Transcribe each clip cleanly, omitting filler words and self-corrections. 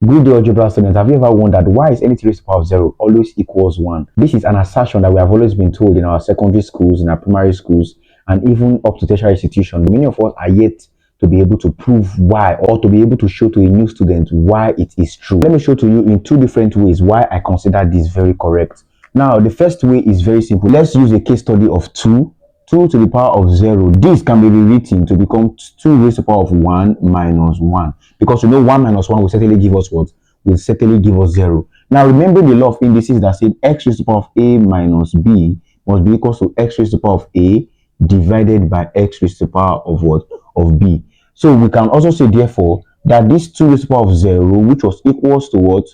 Good day, algebra students. Have you ever wondered why is anything raised to the power of 0 always equals 1? This is an assertion that we have always been told in our secondary schools, in our primary schools, and even up to tertiary institutions. Many of us are yet to be able to prove why, or to be able to show to a new student why it is true. Let me show to you in two different ways why I consider this very correct. Now, the first way is very simple. Let's use a case study of 2 to the power of 0. This can be rewritten to become 2 raised to the power of 1 minus 1. Because you know 1 minus 1 will certainly give us what? Will certainly give us 0. Now remember the law of indices that said x raised to the power of a minus b must be equal to x raised to the power of a divided by x raised to the power of what? Of b. So we can also say therefore that this 2 raised to the power of 0, which was equals to what?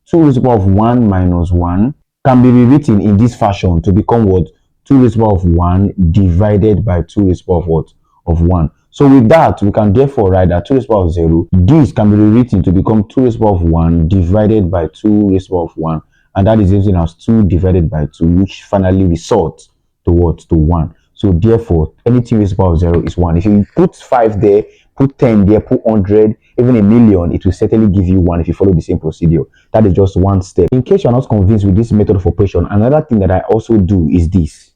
2 raised to the power of 1 minus 1 can be rewritten in this fashion to become what? 2 raised to the power of 1 divided by 2 raised to the power of what? Of 1. So with that, we can therefore write that 2 raised to the power of 0, this can be rewritten to become 2 raised to the power of 1 divided by 2 raised to the power of 1. And that is written as 2 divided by 2, which finally results to what? To 1. So therefore, anything raised to the power of 0 is 1. If you put 5 there, put 10 there, put 100, even a million, it will certainly give you 1 if you follow the same procedure. That is just one step. In case you're not convinced with this method of operation, another thing that I also do is this.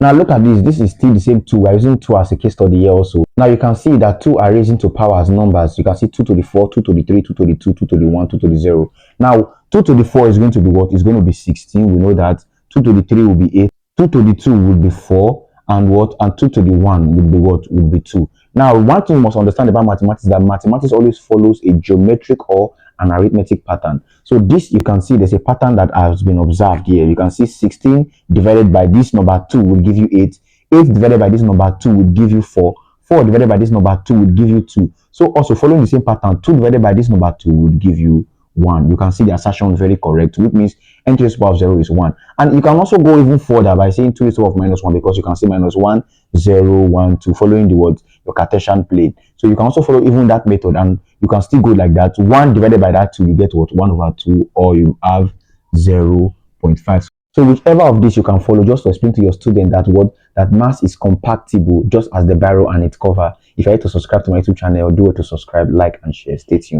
Now look at this. This is still the same 2. We're using 2 as a case study here also. Now you can see that 2 are raising to power as numbers. You can see 2 to the 4, 2 to the 3, 2 to the 2, 2 to the 1, 2 to the 0. Now 2 to the 4 is going to be what? It's going to be 16. We know that. 2 to the 3 will be 8. 2 to the 2 will be 4. And what? And 2 to the 1 would be what? Would be 2. Now one thing you must understand about mathematics is that mathematics always follows a geometric or an arithmetic pattern. So this, you can see there's a pattern that has been observed here. You can see 16 divided by this number 2 will give you 8. 8 divided by this number 2 will give you 4. 4 divided by this number 2 will give you 2. So also following the same pattern, 2 divided by this number 2 will give you 1. You can see the assertion very correct, which means n to the power of 0 is 1. And you can also go even further by saying 2 to the power of minus 1, because you can say minus 1, 0, 1, 2, following the words, your Cartesian plane. So you can also follow even that method, and you can still go like that. 1 divided by that 2, you get what? 1 over 2, or you have 0.5. So whichever of this you can follow, just to explain to your student that what? That mass is compactible, just as the barrel and its cover. If you're yet to subscribe to my YouTube channel, do it to subscribe, like, and share. Stay tuned.